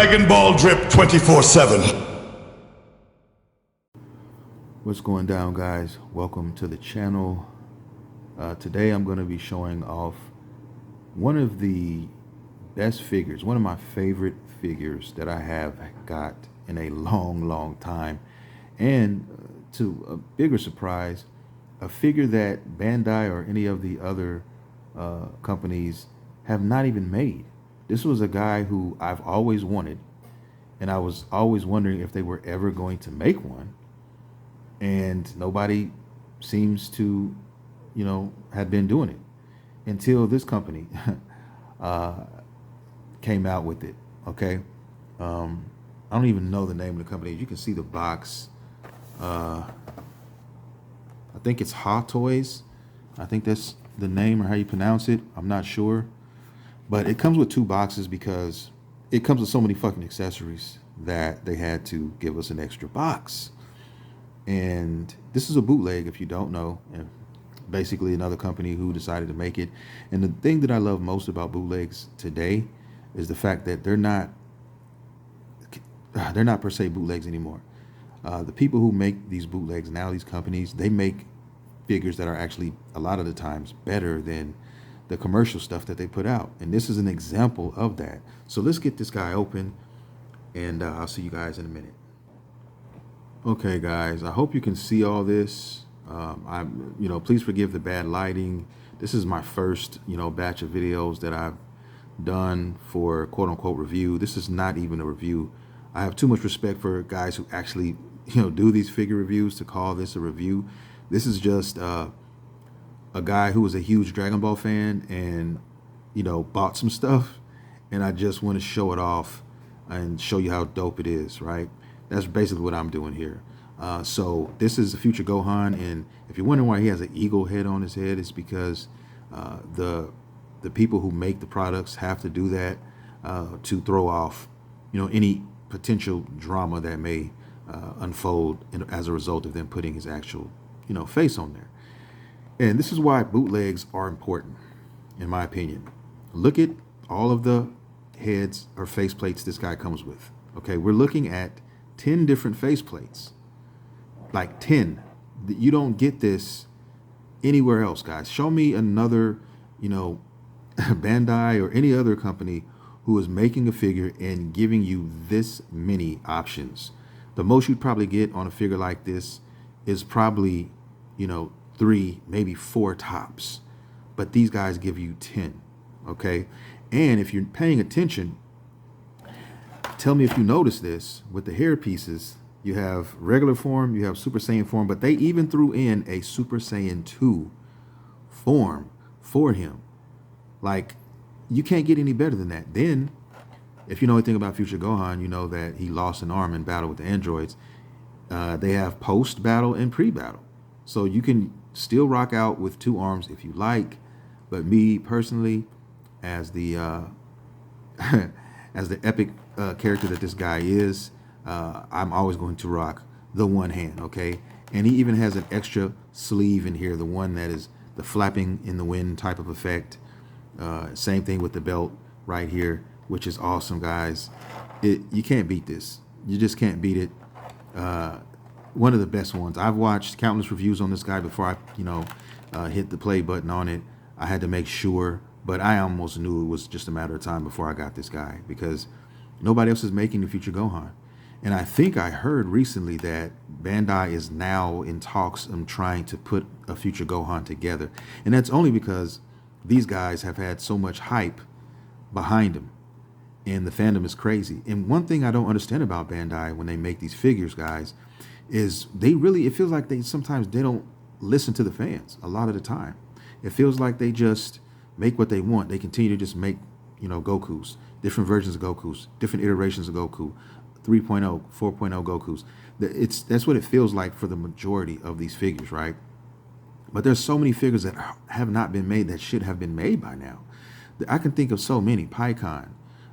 Dragonball drip 24/7. What's going down, guys? Welcome to the channel. Today I'm going to be showing off one of the best figures, one of my favorite figures that I have got in a long time, and to a bigger surprise, a figure that Bandai or any of the other companies have not even made. This was a guy who I've always wanted, and I was always wondering if they were ever going to make one, and nobody seems to, have been doing it until this company came out with it. Okay. I don't even know the name of the company. You can see the box. I think it's Hot Toys. I think that's the name or how you pronounce it. I'm not sure. But it comes with two boxes because it comes with so many fucking accessories that they had to give us an extra box. And this is a bootleg, if you don't know. And basically another company who decided to make it. And the thing that I love most about bootlegs today is the fact that they're not per se bootlegs anymore. The people who make these bootlegs now, these companies, they make figures that are actually a lot of the times better than the commercial stuff that they put out. And this is an example of that. So let's get this guy open, and I'll see you guys in a minute. Okay, guys, I hope you can see all this. Please forgive the bad lighting. This is my first, batch of videos that I've done for quote unquote review. This is not even a review. I have too much respect for guys who actually, do these figure reviews to call this a review. This is just a guy who was a huge Dragon Ball fan and, bought some stuff, and I just want to show it off and show you how dope it is, right? That's basically what I'm doing here. So this is the future Gohan, and if you're wondering why he has an eagle head on his head, it's because the people who make the products have to do that to throw off, any potential drama that may unfold as a result of them putting his actual, face on there. And this is why bootlegs are important, in my opinion. Look at all of the heads or face plates this guy comes with. Okay, we're looking at 10 different face plates. Like 10. You don't get this anywhere else, guys. Show me another, Bandai or any other company who is making a figure and giving you this many options. The most you'd probably get on a figure like this is probably, 3, maybe 4 tops. But these guys give you 10, okay? And if you're paying attention, tell me if you notice this, with the hair pieces, you have regular form, you have Super Saiyan form, but they even threw in a Super Saiyan 2 form for him. Like, you can't get any better than that. Then, if you know anything about Future Gohan, you know that he lost an arm in battle with the androids. They have post-battle and pre-battle. So you can still rock out with 2 arms if you like. But me, personally, as the as the epic character that this guy is, I'm always going to rock the one hand, okay? And he even has an extra sleeve in here, the one that is the flapping in the wind type of effect. Same thing with the belt right here, which is awesome, guys. You can't beat this. You just can't beat it. One of the best ones. I've watched countless reviews on this guy before I, hit the play button on it. I had to make sure, but I almost knew it was just a matter of time before I got this guy because nobody else is making the future Gohan. And I think I heard recently that Bandai is now in talks of trying to put a future Gohan together. And that's only because these guys have had so much hype behind them. And the fandom is crazy. And one thing I don't understand about Bandai when they make these figures, guys, is it feels like sometimes they don't listen to the fans a lot of the time. It feels like they just make what they want. They continue to just make, Gokus, different versions of Gokus, different iterations of Goku, 3.0, 4.0 Gokus. That's what it feels like for the majority of these figures, right? But there's so many figures that have not been made that should have been made by now. I can think of so many. PyCon.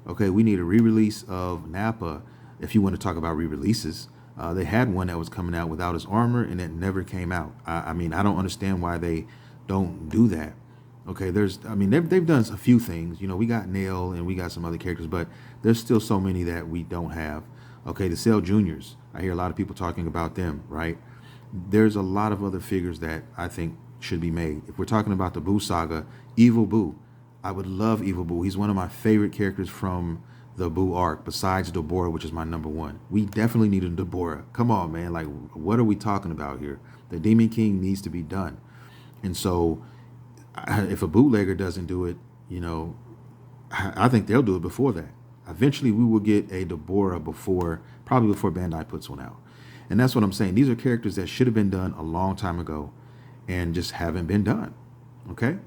Okay, we need a re-release of Nappa if you want to talk about re-releases. They had one that was coming out without his armor, and it never came out. I mean, I don't understand why they don't do that. Okay, I mean, they've done a few things. You know, we got Nail and we got some other characters, but there's still so many that we don't have. Okay, the Cell Juniors. I hear a lot of people talking about them, right? There's a lot of other figures that I think should be made. If we're talking about the Boo saga, Evil Boo, I would love Evil Boo. He's one of my favorite characters from the Boo arc, besides Deborah, which is my number one. We definitely need a Deborah. Come on, man. Like, what are we talking about here? The Demon King needs to be done. And so, if a bootlegger doesn't do it, you know, I think they'll do it before that. Eventually, we will get a Deborah probably before Bandai puts one out. And that's what I'm saying. These are characters that should have been done a long time ago and just haven't been done. Okay?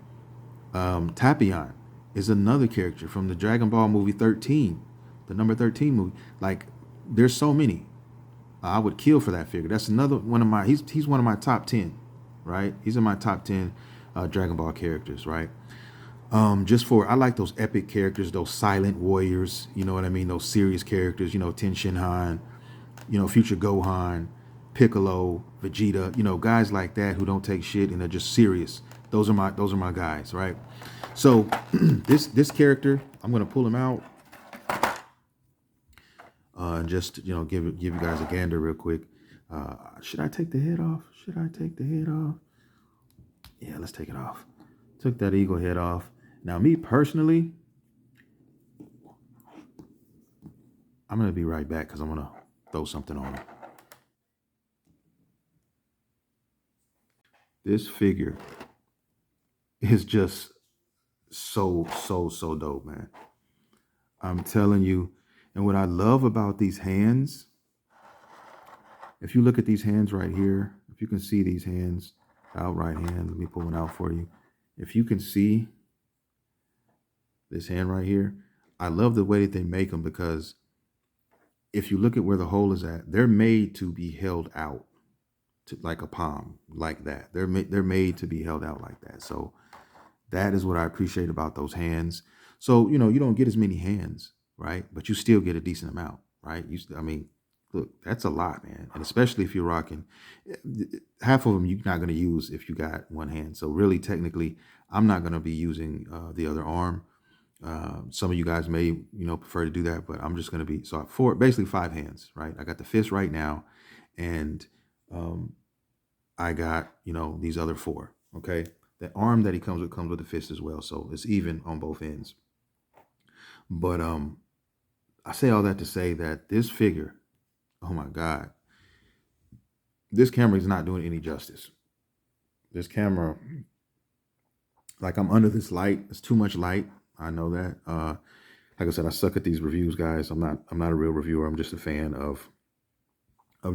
Tapion is another character from the Dragon Ball movie 13, the number 13 movie. Like, there's so many. I would kill for that figure. That's another one of my, he's one of my top 10, right? He's in my top 10 Dragon Ball characters, right? I like those epic characters, those silent warriors, you know what I mean? Those serious characters, you know, Ten Shinhan, you know, Future Gohan, Piccolo, Vegeta, you know, guys like that who don't take shit and they're just serious. Those are my guys, right? So this character, I'm gonna pull him out and just, you know, give you guys a gander real quick. Should I take the head off? Yeah, let's take it off. Took that eagle head off. Now, me personally, I'm going to be right back because I'm going to throw something on it. This figure is just so dope, man. I'm telling you. And what I love about these hands, if you look at these hands right here, if you can see these hands, outright hand, let me pull one out for you. If you can see this hand right here, I love the way that they make them, because if you look at where the hole is at, they're made to be held out to like a palm, like that. They're made to be held out like that. So that is what I appreciate about those hands. So, you know, you don't get as many hands, right? But you still get a decent amount, right? I mean, look, that's a lot, man. And especially if you're rocking, half of them you're not going to use if you got one hand. So really, technically, I'm not going to be using the other arm. Some of you guys may, you know, prefer to do that, but I'm just going to be, so basically 5 hands, right? I got the fist right now, and I got, you know, these other 4, okay? The arm that he comes with the fist as well. So it's even on both ends. But I say all that to say that this figure, oh my God, this camera is not doing any justice. This camera, like, I'm under this light. It's too much light. I know that. Like I said, I suck at these reviews, guys. I'm not a real reviewer. I'm just a fan of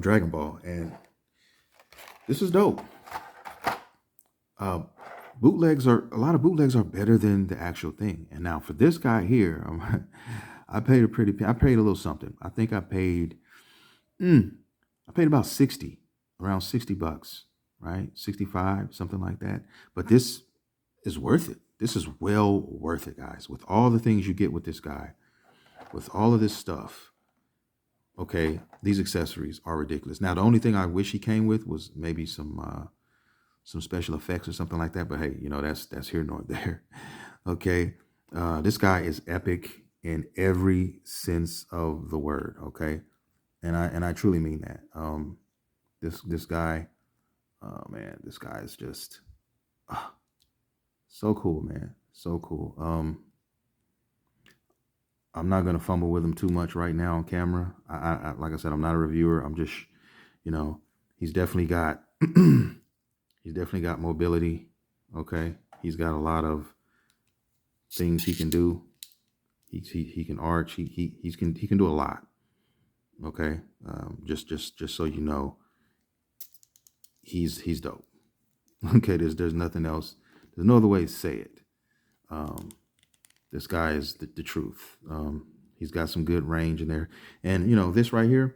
Dragon Ball, and this is dope. A lot of bootlegs are better than the actual thing. And now for this guy here, I paid a little something. I think I paid about 60, around $60, right? 65, something like that. But this is worth it. This is well worth it, guys. With all the things you get with this guy, with all of this stuff, okay, these accessories are ridiculous. Now, the only thing I wish he came with was maybe some special effects or something like that. But hey, you know, that's here nor there. Okay, this guy is epic in every sense of the word. Okay, and I truly mean that. This guy, oh man, this guy is just so cool, man. So cool. I'm not gonna fumble with him too much right now on camera. I like I said, I'm not a reviewer. I'm just, you know, he's definitely got mobility. Okay, he's got a lot of things he can do. He can arch. He can do a lot. Okay, just so you know, he's dope. Okay, there's nothing else. There's no other way to say it. This guy is the truth. He's got some good range in there. And, you know, this right here,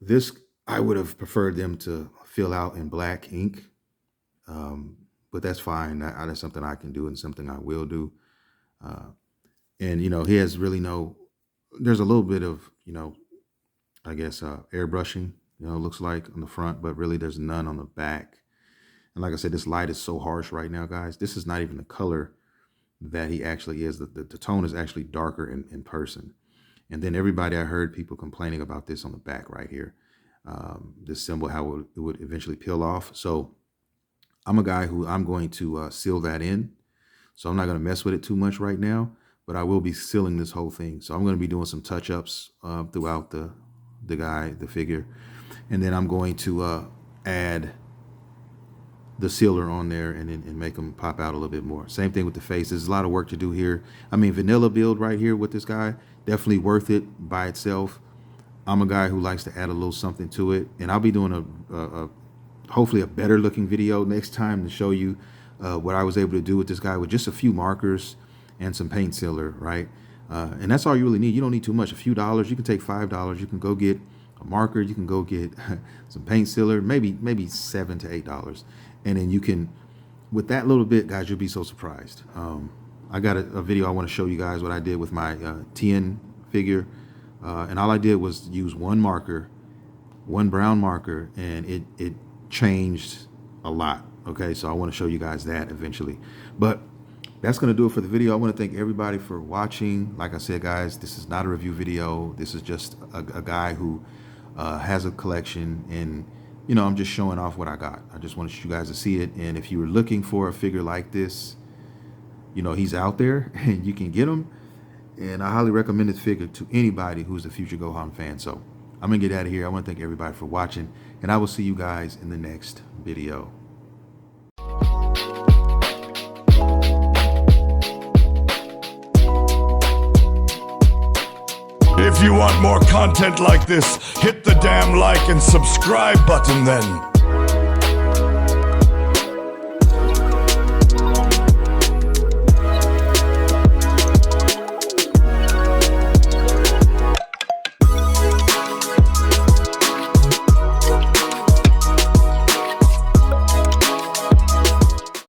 this, I would have preferred them to fill out in black ink. But that's fine. That's something I can do and something I will do. And, you know, he has really there's a little bit of, you know, I guess, airbrushing, you know, looks like on the front, but really there's none on the back. And like I said, this light is so harsh right now, guys. This is not even the color that he actually is. The tone is actually darker in person. And then everybody, I heard people complaining about this on the back right here. This symbol, how it would eventually peel off. So I'm a guy who I'm going to seal that in. So I'm not going to mess with it too much right now, but I will be sealing this whole thing. So I'm going to be doing some touch-ups throughout the figure. And then I'm going to add the sealer on there and make them pop out a little bit more. Same thing with the face. There's a lot of work to do here. I mean, vanilla build right here with this guy, definitely worth it by itself. I'm a guy who likes to add a little something to it, and I'll be doing hopefully a better looking video next time to show you what I was able to do with this guy with just a few markers and some paint sealer, right? And that's all you really need. You don't need too much. A few dollars. You can take $5. You can go get a marker. You can go get some paint sealer, maybe $7 to $8. And then you can, with that little bit, guys, you'll be so surprised. I got a video I want to show you guys what I did with my TN figure. And all I did was use one marker, one brown marker, and it changed a lot. Okay, so I want to show you guys that eventually. But that's going to do it for the video. I want to thank everybody for watching. Like I said, guys, this is not a review video. This is just a guy who has a collection, and you know, I'm just showing off what I got. I just wanted you guys to see it. And if you were looking for a figure like this, you know, he's out there and you can get him. And I highly recommend this figure to anybody who's a future Gohan fan. So I'm gonna get out of here. I want to thank everybody for watching, and I will see you guys in the next video. If you want more content like this, hit the damn like and subscribe button then.